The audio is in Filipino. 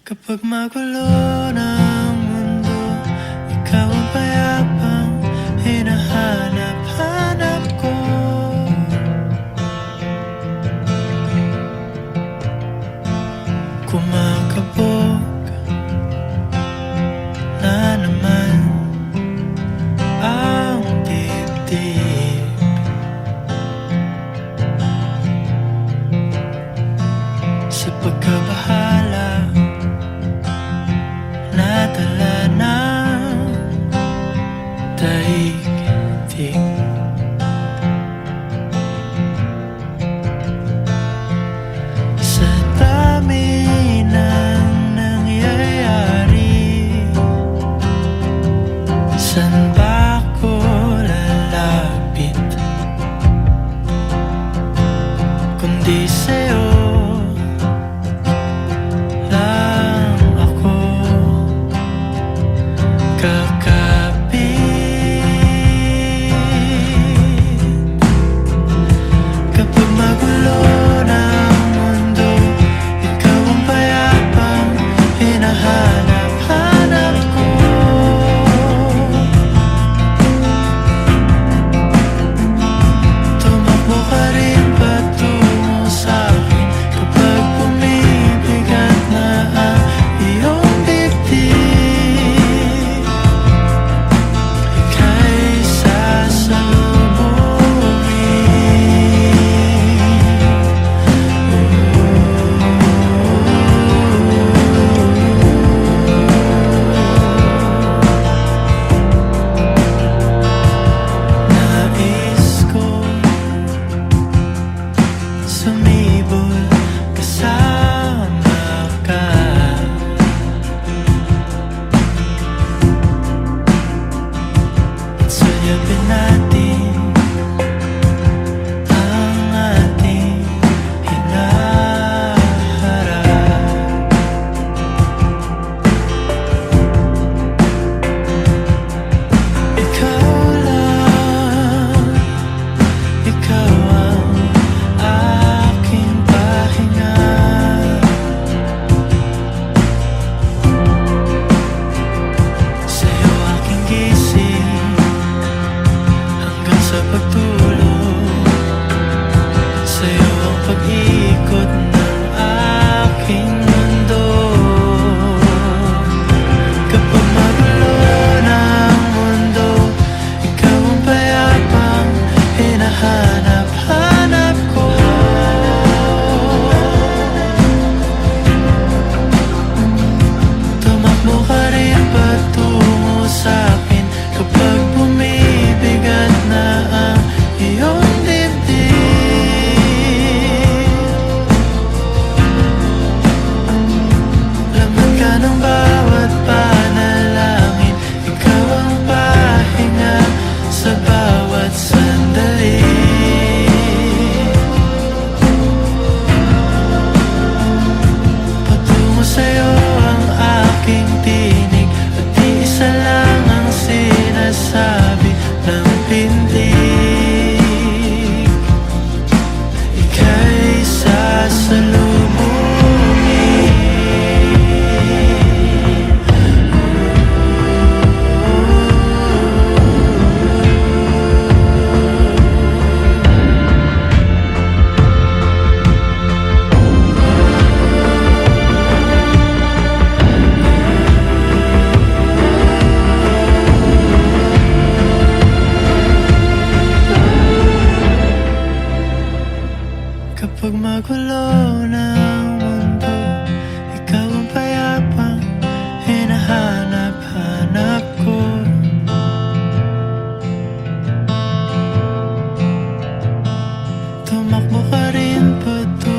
Kapag magulo ng mundo, ikaw ang payapang hinahanap-hanap ko. Kumakabog na naman ang dibdib. Sa pagkabahala nadala ng daigdig. Sa dami ng nangyayari, saan ba ako lalapit kundi sa'yo lang ako kakapit. Kapag magulo ng mundo, ikaw ang payapang hinahanap-hanap ko. Tumakbo ka rin patungo sa'kin kapag bumibigat na ang iyong dibdib. Ika'y nais ko sumibol kasama ka. At sulyapin natin ang ating hinaharap. Ikaw lang, ikaw ang aking pahinga. Sa'yo aking gising hanggang sa pagtulog. Sa'yo ang pag-ikot ng aking mundo. Kapag magulo ng mundo, ikaw ang payapang hinahanap-hanap ko. Tumakbo ka rin patungo sa'kin kapag bumibigat na ang iyong dibdib. Laman ka ng bawat panalangin, ikaw ang pahinga sa bawat sandali. Patungo sa'yo ang aking tinig, at iisa lang ang sinasabi ng pindig. Ika'y sasalubungin. Kapag magulo ng mundo, ikaw ang payapang hinahanap-hanap ko. Tumakbo ka rin patungo